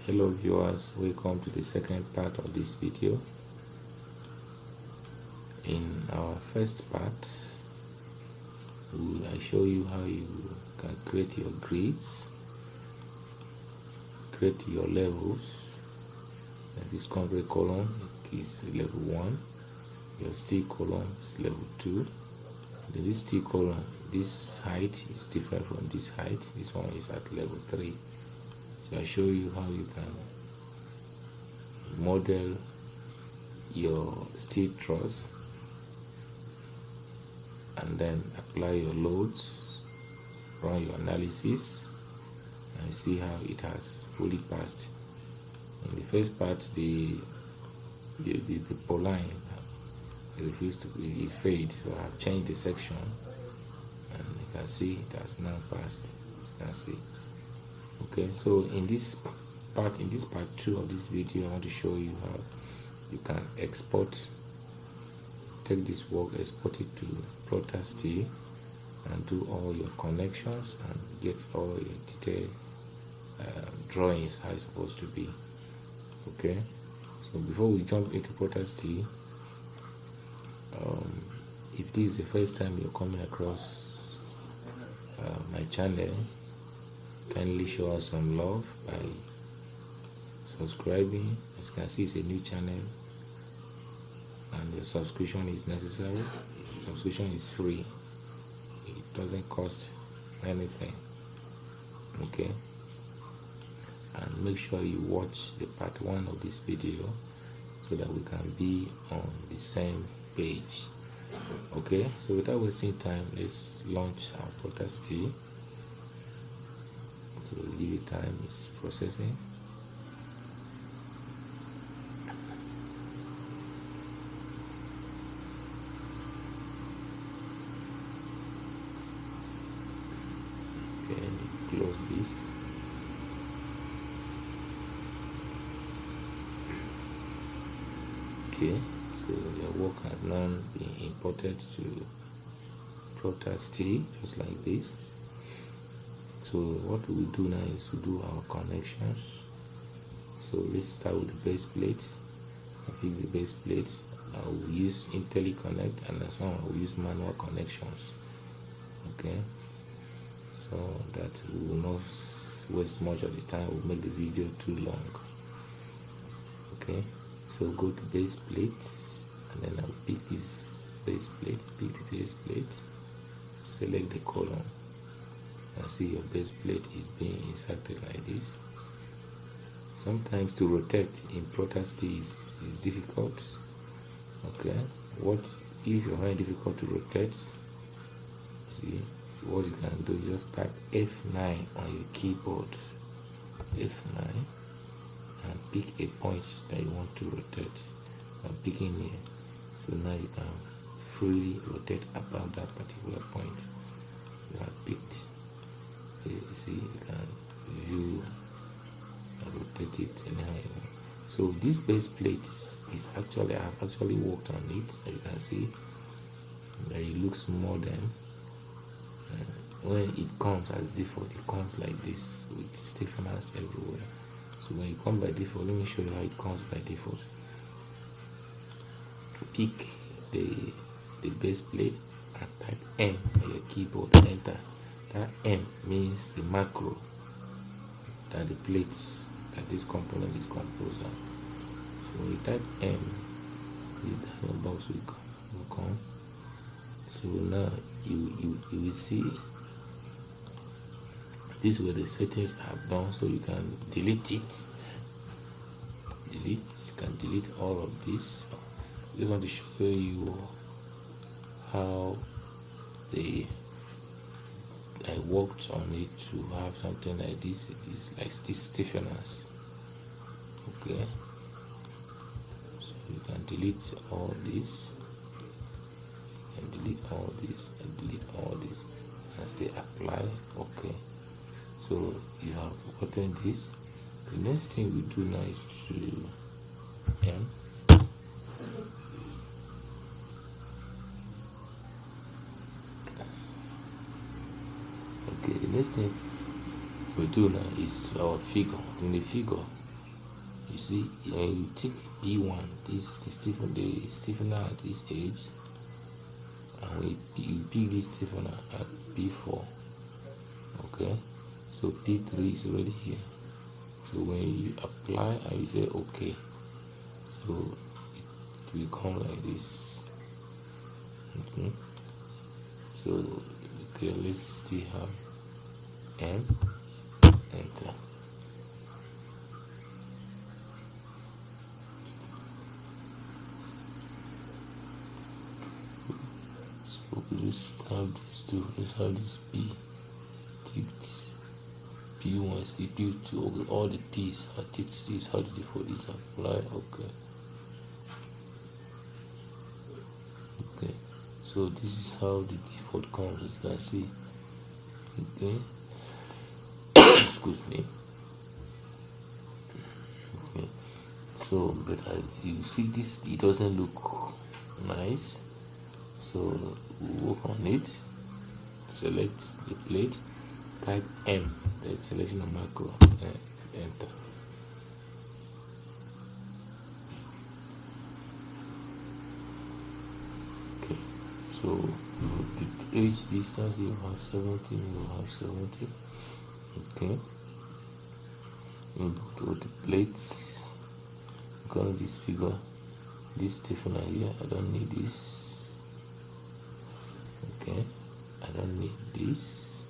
Hello viewers, welcome to the second part of this video. In our first part, I show you how you can create your grids, create your levels. And this concrete column is level 1, your steel column is level 2. Then this steel column, this height is different from this height. This one is at level 3. So I show you how you can model your steel truss and then apply your loads, run your analysis, and see how it has fully passed. In the first part, the pole line refused to be, it failed, so I have changed the section, and you can see it has now passed. You can see. Okay, so in this part 2 of this video, I want to show you how you can take this work, export it to Truss and do all your connections and get all your detailed drawings how it's supposed to be. Okay, so before we jump into Truss, if this is the first time you're coming across my channel, kindly show us some love by subscribing. As you can see, it's a new channel and your subscription is necessary. Subscription is free, it doesn't cost anything. Okay, and make sure you watch the part 1 of this video so that we can be on the same page. Okay, so without wasting time, let's launch our Truss. So give it time, it's processing. Okay, close this. Okay, so your work has now been imported to Truss, just like this. So what we do now is to do our connections. So let's start with the base plate. I fix the base plate. I will use IntelliConnect, and some I will use manual connections. Okay, so that we will not waste much of the time. We'll make the video too long. Okay, so go to base plates, and then I'll pick this base plate. Pick the base plate. Select the column. And see your base plate is being inserted like this. Sometimes to rotate in Truss is difficult. Okay, what if you're finding difficult to rotate? See, what you can do is just type F9 on your keyboard, F9, and pick a point that you want to rotate. I'm picking here, so now you can freely rotate about that particular point you have picked. You see, you can view and rotate it anyhow you want. So this base plate is actually, I have actually worked on it. As you can see, it looks modern. When it comes as default, it comes like this with stiffeners everywhere. So when it comes by default, let me show you how it comes by default. Pick the base plate and type M on your keyboard, enter. That M means the macro that the plates that this component is composed of. So when you type M, this dialog box will come. So now you will see this where the settings have done, so you can delete it. You can delete all of this. I just want to show you how I worked on it to have something like this. It is like this stiffeners. Okay, so you can delete all this, and delete all this, and delete all this, and say apply. Okay, so you have gotten this. The next thing we do now is to Okay, the next thing we do now is our figure. In the figure, You see, you take B1, the stiffener at this edge, and you pick this stiffener at B4. Okay, so P3 is already here. So when you apply and you say okay, so it will come like this. Okay, so okay, let's see how M, enter. So we just have this two, let's have this P ticked, P1, C, P2, all the P's are ticked. This, how did you for this? Apply, okay. Okay, so this is how the default comes, as you can see. Okay, excuse me. Okay, so but you see this, it doesn't look nice, so we'll work on it. Select the plate, type M, the selection of macro, and enter. Okay, so the edge distance you have 70, you have 70. Okay, you go to the plates, go to this figure, this stiffener here, I don't need this. Okay, I don't need this.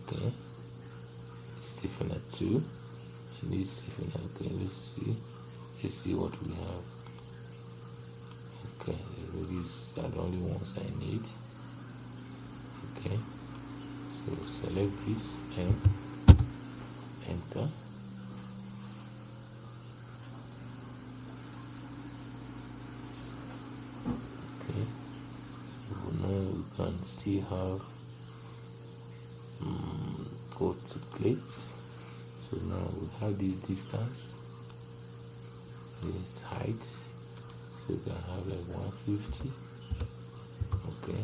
Okay, stiffener 2, and this stiffener. Okay, let's see what we have. Okay, these are the only ones I need. Okay, so select this and enter. Okay, so now we can still have go to plates. So now we have this distance, this height, so we can have like 150. Okay,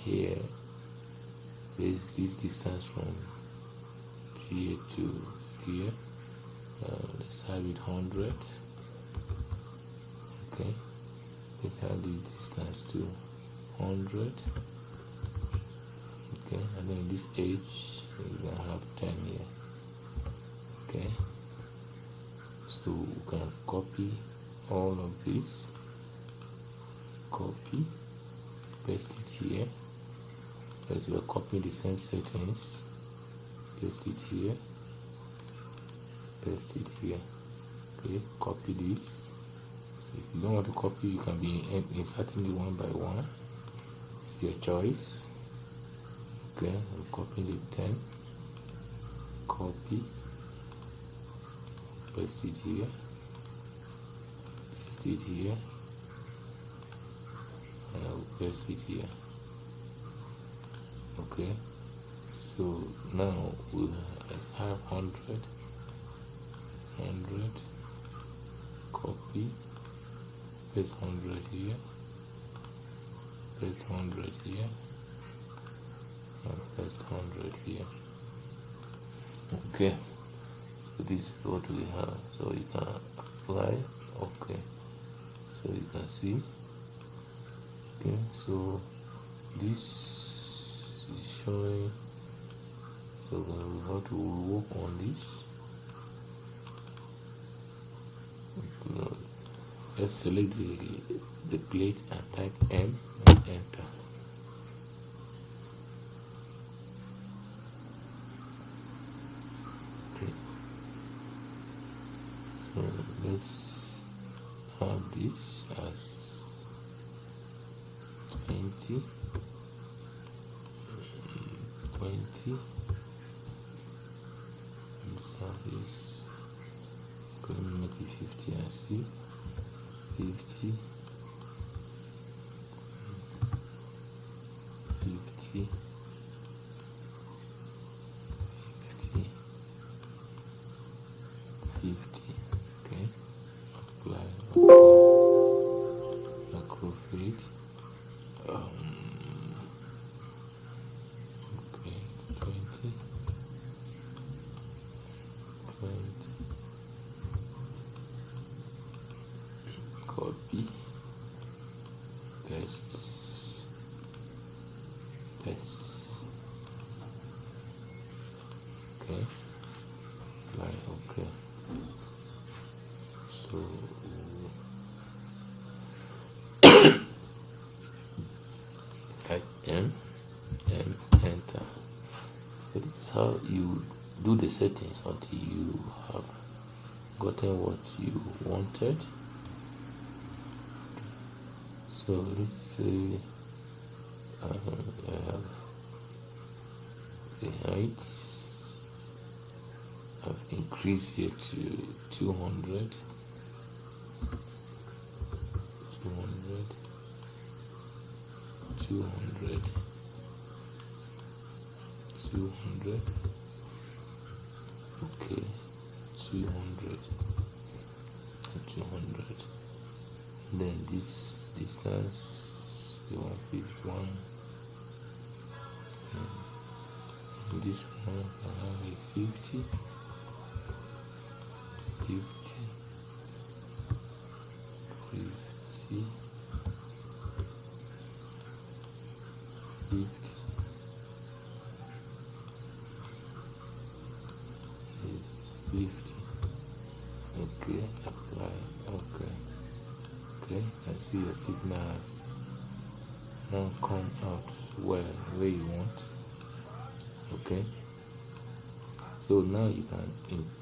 here is this distance from here to here. Let's have it 100. Okay, let's have this distance to 100. Okay, and then this edge we're gonna have 10 here. Okay, so we can copy all of this, copy, paste it here, because we are copying the same settings. Paste it here, paste it here. Okay, copy this. If you don't want to copy, you can be inserting it one by one. It's your choice. Okay, I'm copying the 10, copy, paste it here, paste it here, and I'll paste it here. Okay, so now we'll have 100, copy, paste 100 here, paste 100 here, and paste 100 here. Okay, so this is what we have. So you can apply. Okay, so you can see. Okay, so this is showing. So we have to work on this. Let's select the plate and type M and enter. Okay, so let's have this as 20, 20. Let's have this. Going to make it 50 and see 50, 50, 50, 50. Okay, apply macro fade. Okay, it's 20, how you do the settings until you have gotten what you wanted. So let's say I have the height. I've increased here to 200. 200. Okay, 200. Then this distance we want 51. This one I have a 50. 50. Is 50. Okay, apply. Okay, I see your signals now come out where you want. Okay, so now you can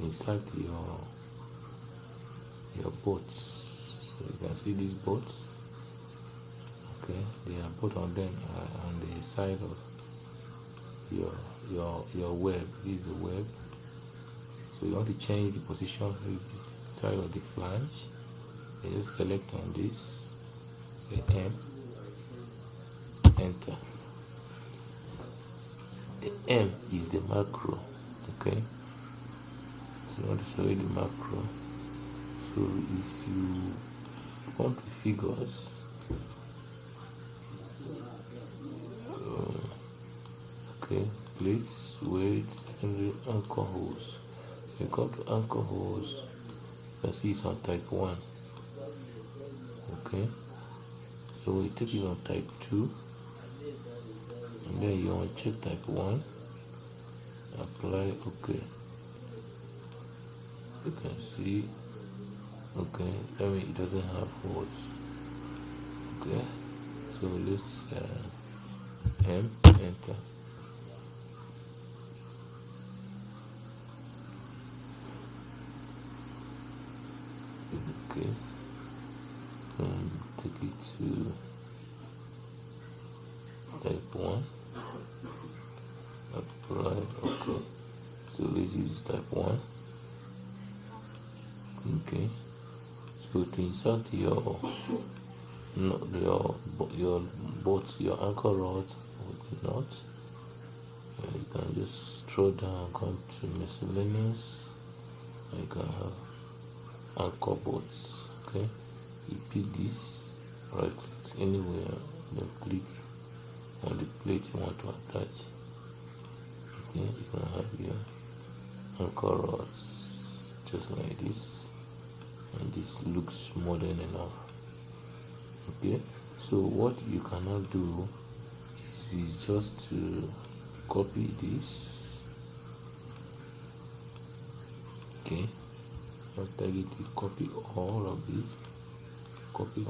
insert your bots. So you can see these bots. Okay, they are both of them on the side of your web. This is the web. So you want to change the position of the side of the flange. You just select on this, say M, enter. The M is the macro. Okay, so you want to select the macro. So if you want to figures, okay, place, weight, secondary anchor holes. You go to anchor holes, you can see it's on type 1. Okay, so we take it on type 2, and then you want to check type 1, apply. Okay, you can see. Okay, I mean it doesn't have holes. Okay, so let's M, enter. Okay, take it to type 1, apply. Okay, so let's use type 1. Okay, so to insert your bolts, your anchor rods or nuts, you can just scroll down, come to miscellaneous. You can have anchor bolts. Okay, you pick this, right click anywhere, then click on the plate you want to attach. Okay, you can have your anchor rods just like this, and this looks modern enough. Okay, so what you cannot do is just to copy this. Okay, after you copy all of this, okay,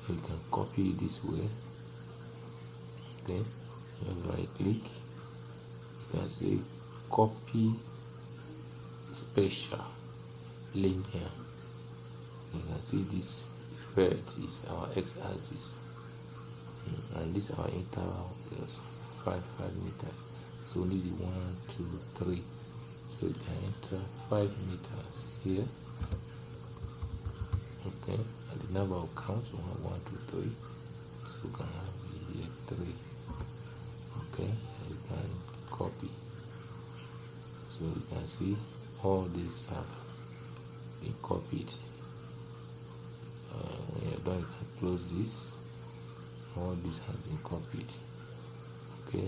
you can copy it this way. Okay, you right click, you can say copy special linear. You can see this red is our x-axis, and this our interval is 5 meters. So this is 1, 2, 3. So you can enter 5 meters here. Okay, and the number of counts 1, 2, 3. So you can have here 3. Okay, you can copy. So you can see all these have been copied. When you're done, you can close this. All this has been copied. Okay,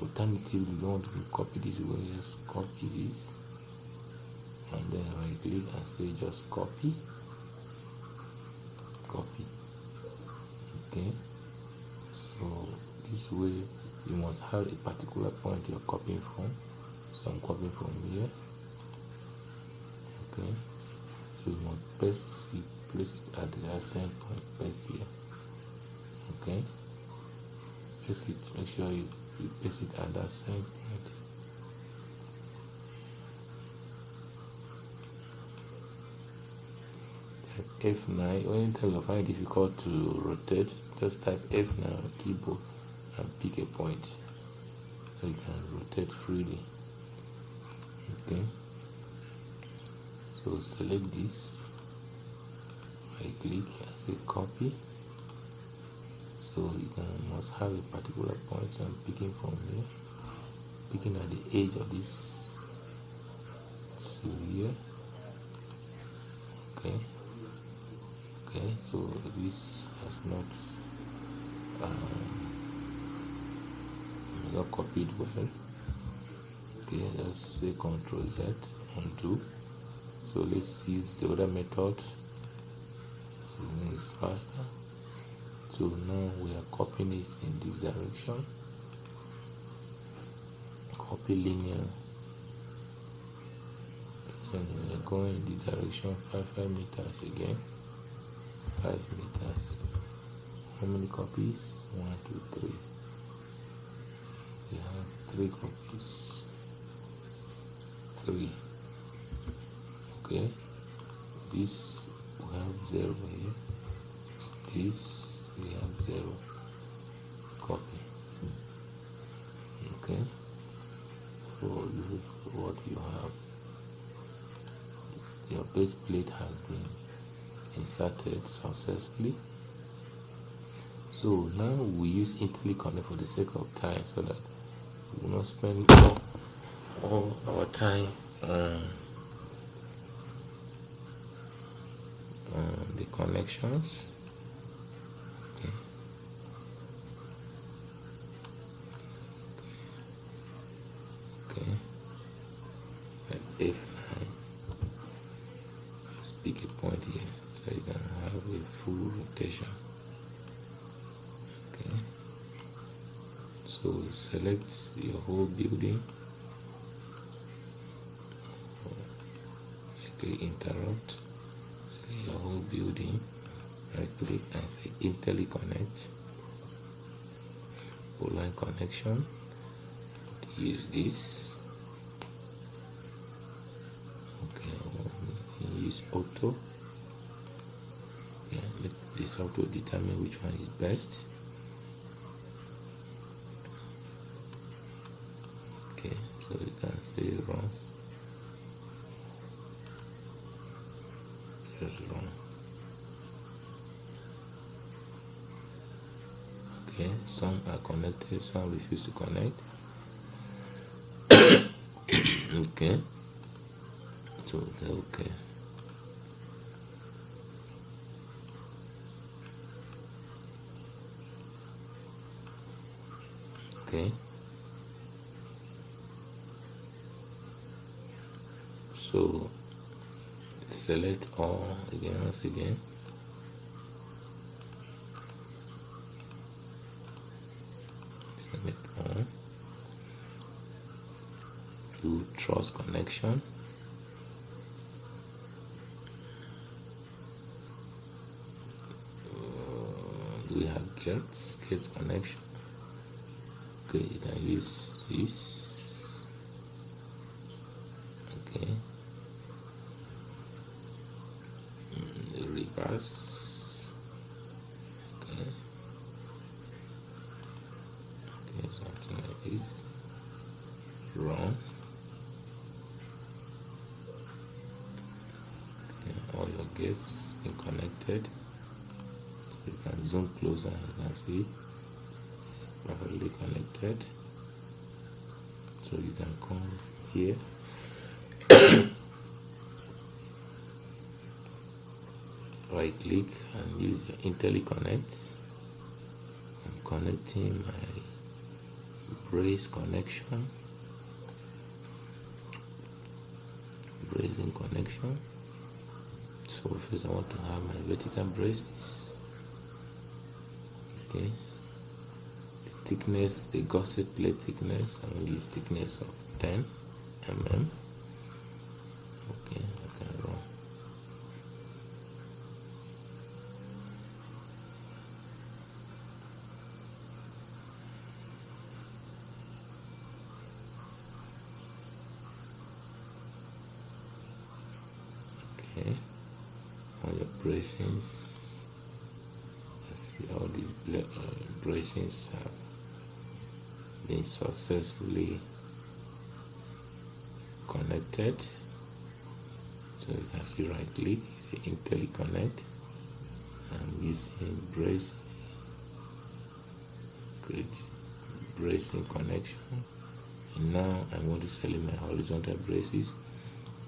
alternatively, you don't want to copy this way, just copy this, and then right click and say just copy. Okay, so this way you must have a particular point you're copying from. So I'm copying from here. Okay, so you must place it at the same point, place here. Okay, paste it. Make sure you paste it at that same point. Type F9. Anytime you find it difficult to rotate, just type F9 on keyboard and pick a point so you can rotate freely. Okay. So select this, right click and say copy. So you must have a particular point. So I'm picking from here, picking at the edge of this to here. Okay. So this has not copied well. Okay, just say Ctrl Z, undo. So let's use the other method. It's faster. So now we are copying it in this direction. Copy linear. And we are going in the direction 5 meters again. 5 meters. How many copies? 1, 2, 3. We have 3 copies. 3. Okay. This we have 0 here. This we have 0. Copy. Okay. So this is what you have. Your base plate has been inserted successfully. So now we use IntelliConnect for the sake of time, so that we will not spend all our time on the connections. Okay. Okay. Like F9. Just pick a point here so you can have a full rotation. Okay. So select your whole building. Okay, interrupt. Select your whole building. Right click and say IntelliConnect. Full line connection. Use this. Okay, use auto. Yeah, let this auto determine which one is best. Okay, so you can say run. Just run. Okay, some are connected, some refuse to connect. Okay, so okay. Okay, so select all again, once again. Select all. Do Truss connection. Do we have gates connection? Okay, you can use this. Okay. The reverse. Okay. Okay, something like this. Run. All your gates been connected, so you can zoom closer and you can see perfectly connected. So you can come here, right click and use your IntelliConnect. I'm connecting my brace connection, bracing connection. So first I want to have my vertical braces. Okay. The thickness, the gusset plate thickness, I'm going to use thickness of 10 mm. Okay, I can run. Okay, all your bracings. See all these bracings have been successfully connected. So you can see right click, say IntelliConnect. I'm using brace, create bracing connection, and now I'm going to select my horizontal braces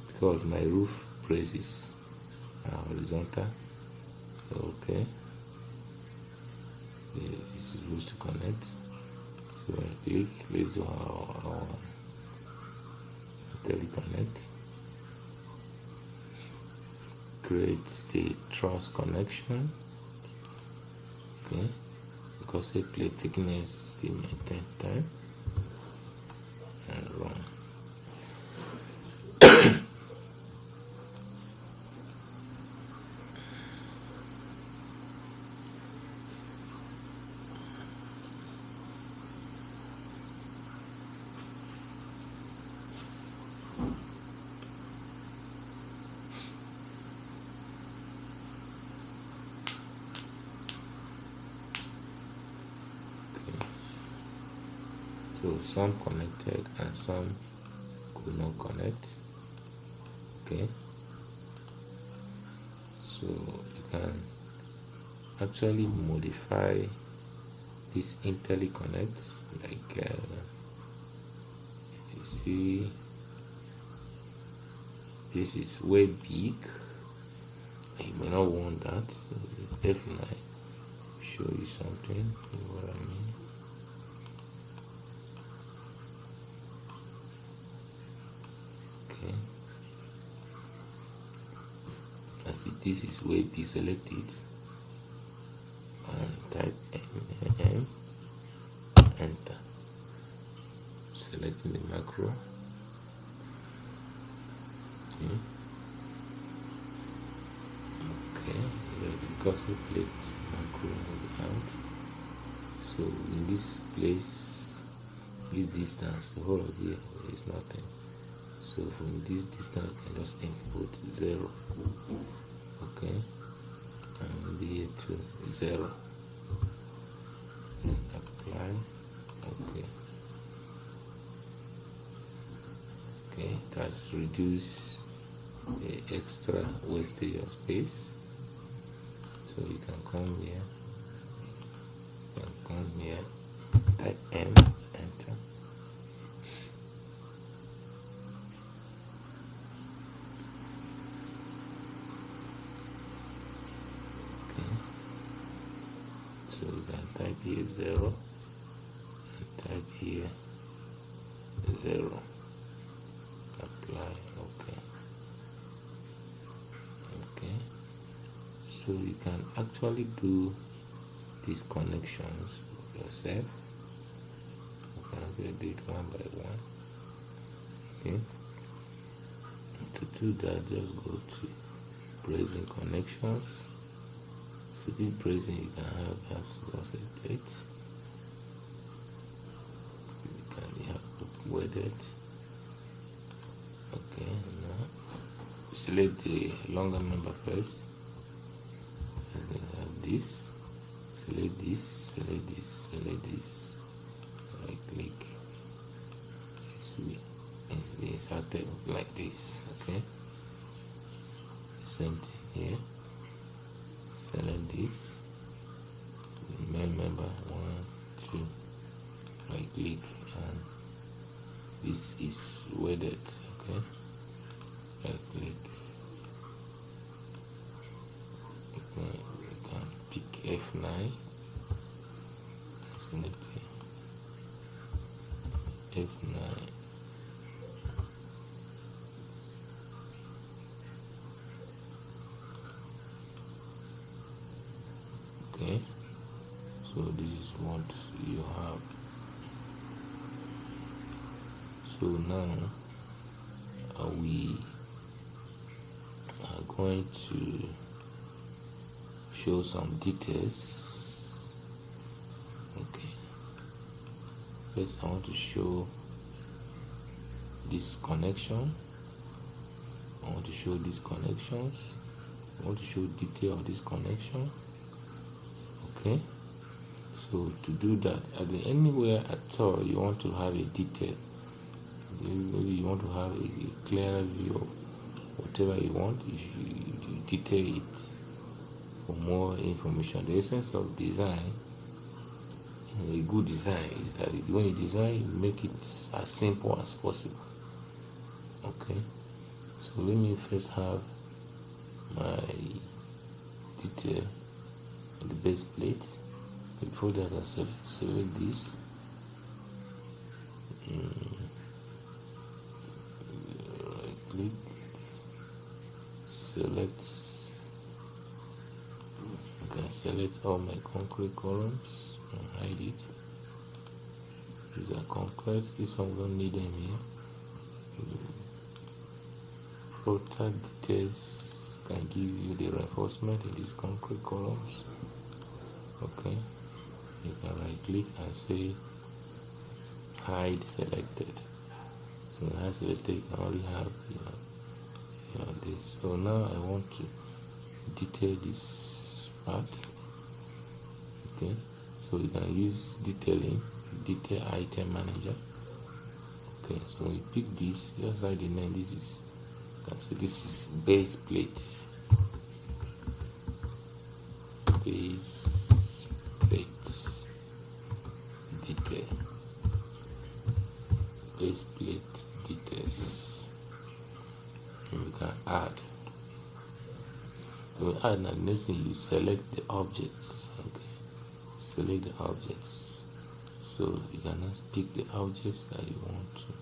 because my roof braces are horizontal. So okay, this is supposed to connect. So I click, let's do our IntelliConnect. Create the truss connection. Okay, because say plate thickness still maintain time, and run. So some connected and some could not connect. Okay, so you can actually modify this IntelliConnect, like you see this is way big. You may not want that. So it's F9. Show you something. You know what I mean? Okay. I see this is way big. Select it and type M, enter. Selecting the macro. Okay. Okay. The cursor plate macro out. So in this place, this distance, the whole of here is nothing. So from this distance, you can just input 0. Okay, and be to 0. And apply. Okay. Okay, that's reduce the extra wastage of space. So you can come here. You can come here. Type M, enter. So you can type here 0 and type here 0. Apply. Okay. Okay. So you can actually do these connections yourself. You can say do it one by one. Okay. To do that, just go to bracing connections. So this bracing you can have as also a plate. You can have welded. Okay, now select the longer number first. And then have this. Select this, select this, select this. Right click. It's be inserted like this. Okay. Same thing here. Select this. Remember 1, 2. Right click and this is welded. Okay. Right click. Okay. You can pick F9. Select F9. Okay, so this is what you have. So now we are going to show some details. Okay, first I want to show this connection. I want to show these connections. I want to show detail of this connection. Okay, so to do that, anywhere at all you want to have a detail, maybe you want to have a clearer view of whatever you want, you detail it for more information. The essence of design, a good design, is that when you design, you make it as simple as possible. Okay, so let me first have my detail on the base plate. Before that, I select this. Right click, select. I can select all my concrete columns and hide it. These are concrete. This one we don't need them here. Floater details can give you the reinforcement in these concrete columns. Okay, you can right click and say hide selected. So I have selected, you can only have this. So now I want to detail this part. Okay, so you can use detailing, detail item manager. Okay, so we pick this, just like the name. This is, so this is base plate. Base plate detail. Base plate details. And we can add. So we add, now the next thing, you select the objects. Okay, select the objects. So you can now pick the objects that you want to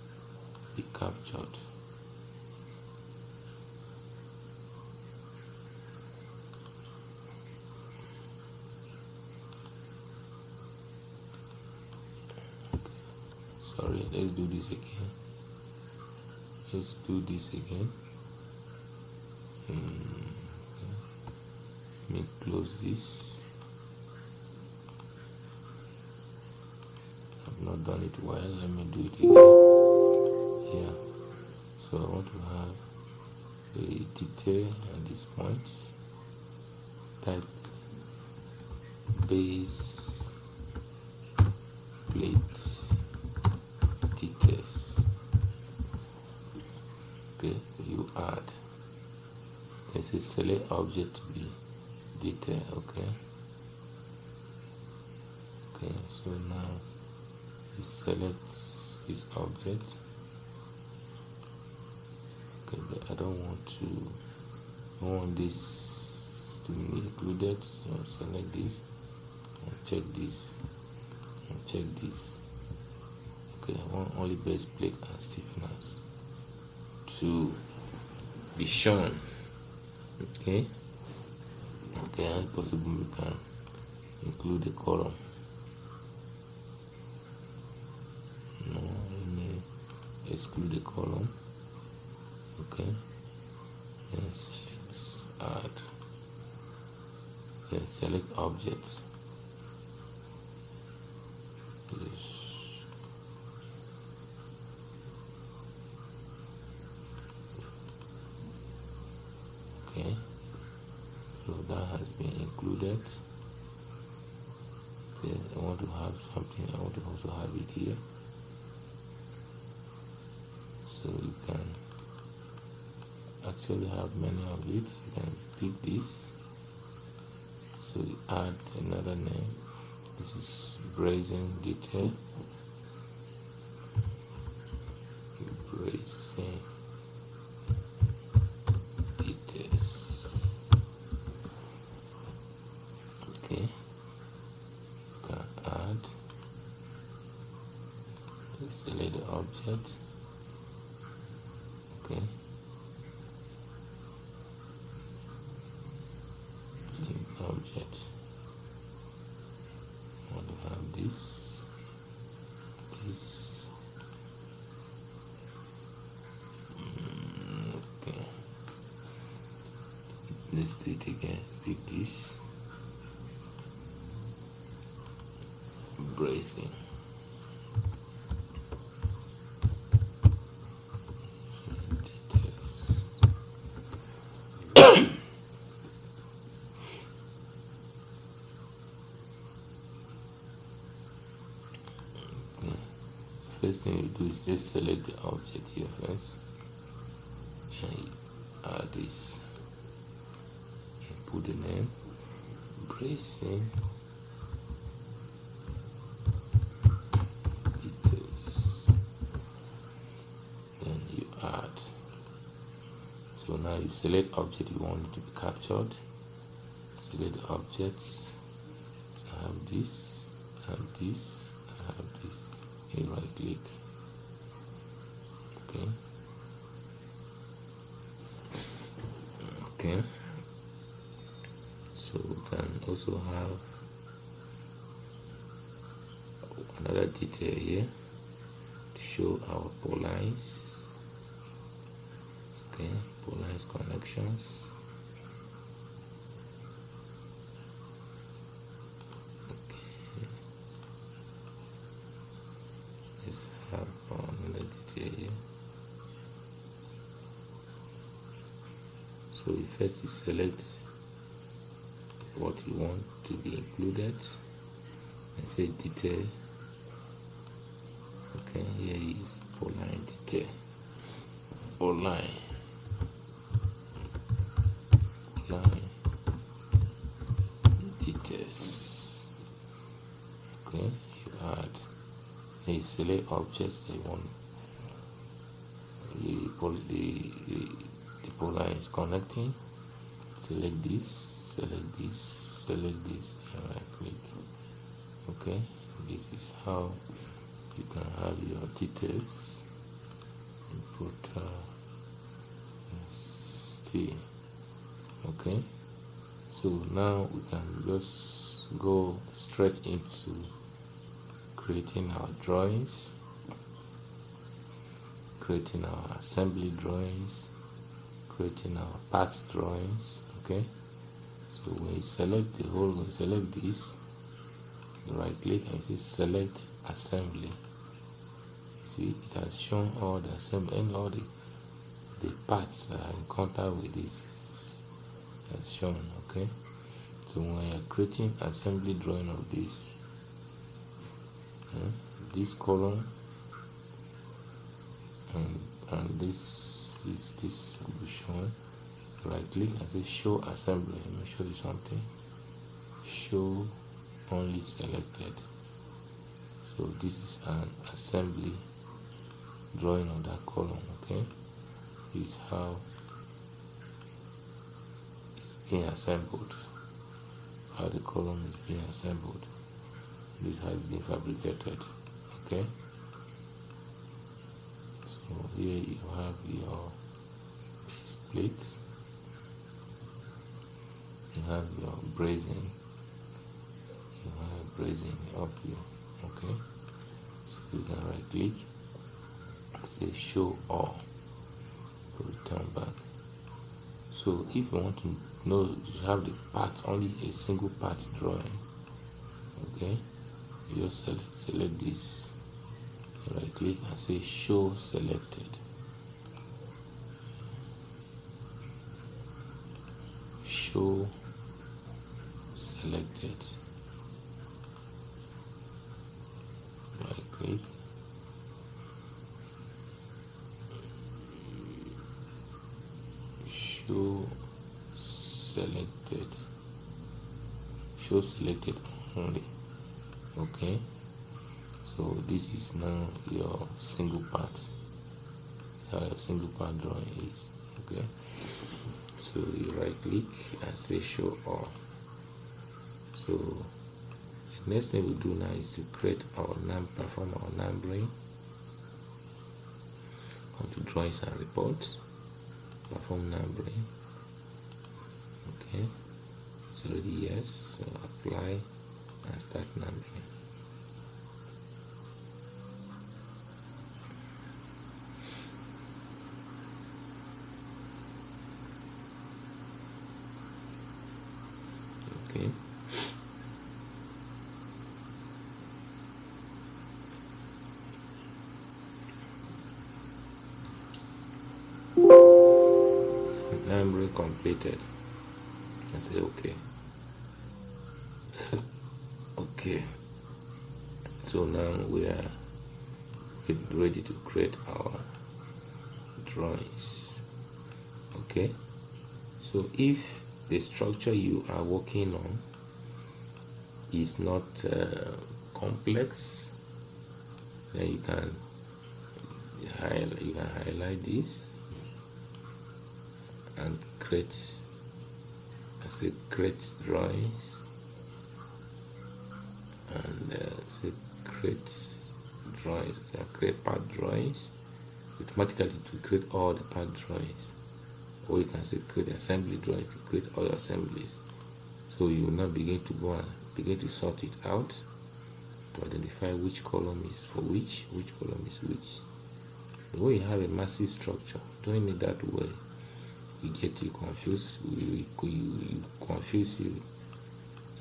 be captured. Sorry, let's do this again. Let's do this again. Let me close this. I've not done it well. Let me do it again. Yeah. So I want to have a detail at this point. Type base plate details. Okay, you add. This is select object to be detail. Okay. Okay, so now you select this object. Okay, but I don't want this to be included. So select this and check this and check this. Okay, I want only base plate and stiffeners to be shown. Okay, as possible, we can include the column. No, let me exclude the column. Okay, and select add. Then select objects. Okay, so that has been included. Then I want to have something, I want to also have it here. So you can actually have many of it. You can pick this. So you add another name. This is bracing detail. Bracing details. Okay. You can add. Select the object. Okay. Object. I want to have this. Okay. Let's do it again. Pick this. Bracing. Details. first thing you do is just select the object here first, and you add this, and put the name, bracing, details, then you add. So now you select object you want it to be captured, select the objects. So I have this, I have this, I have this. You right click. Okay. So we can also have another detail here to show our polines. Okay, polines connections. Okay. Let's have another detail here. So first you select what you want to be included and say detail. Okay, here is poline detail. Poline details. Okay, you add, and you select objects that you want. The poline is connecting. Select this, select this, select this, and right click. Okay, this is how you can have your details. Put stay. Okay, so now we can just go straight into creating our drawings, creating our assembly drawings, creating our parts drawings. Okay, so when you select the whole, when you select this, you right click and you say select assembly. See, it has shown all the assembly and all the parts that are in contact with this. That's shown. Okay, so when you're creating assembly drawing of this, this column and this will be shown. Right click and say show assembly. Let me show you something. Show only selected. So this is an assembly drawing of that column. Okay, this is how it's being assembled, how the column is being assembled. This is how it's been fabricated. Okay, so here you have your base plates, you have your bracing, you have bracing up here. Okay, so you can right click, say show all to return back. So if you want to know, you have the part, only a single part drawing. Okay, you just select this, right click and say show selected. Show selected. Right click. Show selected. Show selected only. Okay, so this is now your single part. That's how your single part drawing is. Okay, so you right click and say show all. So the next thing we do now is to create our perform our numbering. Come to drawings and reports, perform numbering. Okay, it's already yes, so apply and start numbering. Okay, numbering completed. I say okay. Okay, so now we are ready to create our drawings. Okay, so if the structure you are working on is not complex, then you can highlight this and create, create drawings, and create drawings, create part drawings. Automatically to create all the part drawings, or you can say create assembly drawing to create all your assemblies. So you will now begin to go and begin to sort it out to identify which column is for which column is which. But when you have a massive structure, doing it that way, you get you confused, you confuse you.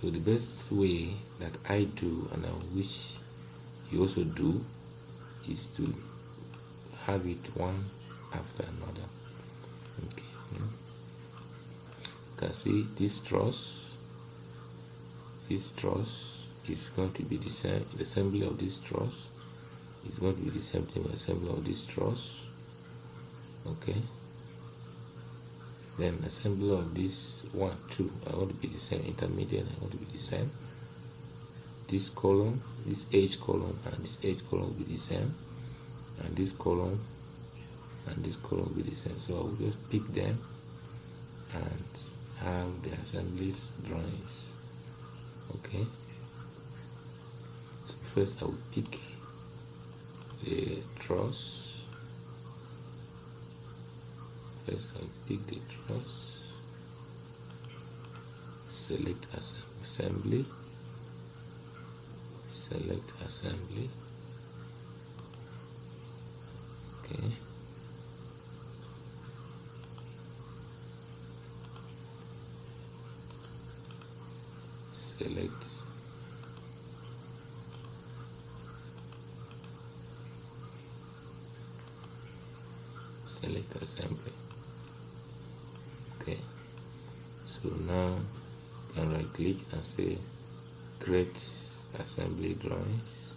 So the best way that I do, and I wish you also do, is to have it one after another. Okay. You can see this truss is going to be the same. The assembly of this truss is going to be the same thing with assembly of this truss. Okay. Then assembly of this 1, 2, I want to be the same. Intermediate, I want to be the same. This column, this H column, and this H column will be the same, and this column and this column will be the same. So I will just pick them and have the assemblies drawings. Okay. So first I will pick the truss. First I will pick the truss. Select assembly. Select assembly. Okay. Select assembly. Okay, so now you can right click and say create assembly drawings.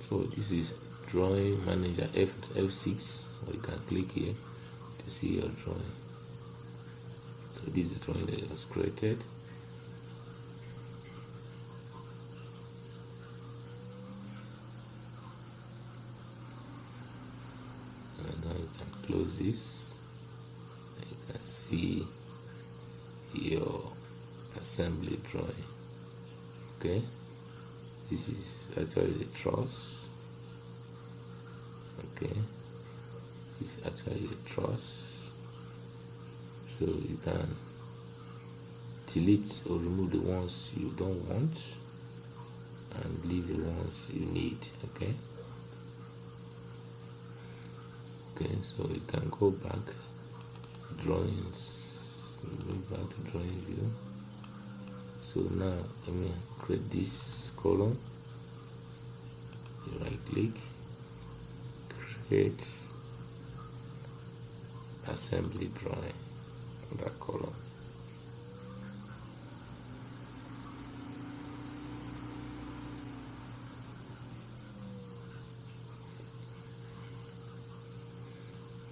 So this is drawing manager F6, or you can click here to see your drawing. So this is the drawing that was created. And now you can close this, and you can see your assembly drawing. Okay, this is actually the truss. Okay, this is actually the truss. So you can delete or remove the ones you don't want and leave the ones you need. Okay. Okay, so you can go back drawings, move back to drawing view. So now let me create this column. You right click, create assembly drawing on that column.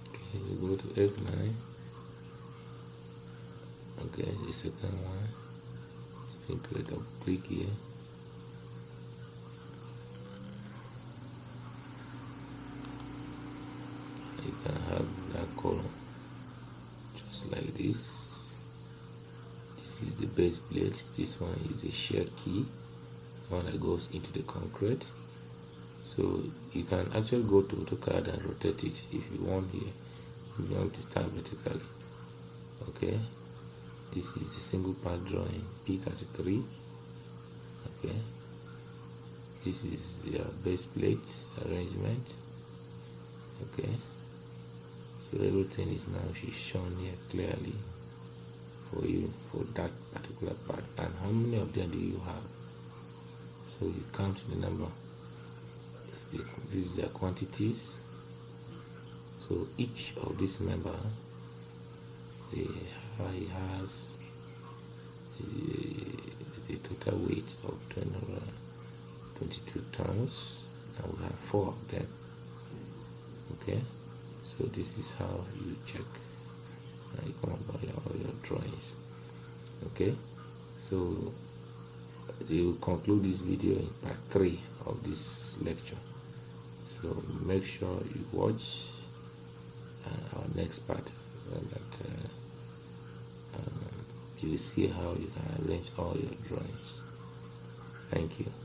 Okay, you go to F9. Okay, the second one. You can double click here. You can have that column just like this. This is the base plate. This one is a shear key, one that goes into the concrete. So you can actually go to AutoCAD and rotate it if you want here. If you want to start vertically. Okay. This is the single part drawing P33. Okay. This is the base plate arrangement. Okay. So everything is now shown here clearly for you for that particular part. And how many of them do you have? So you count the number. this is their quantities. So each of this member he has the total weight of 222 tons, and we have 4 of them. Okay, so this is how you check. You come about all your drawings. Okay, so they will conclude this video in part 3 of this lecture. So make sure you watch our next part, that you will see how you can arrange all your drawings. Thank you.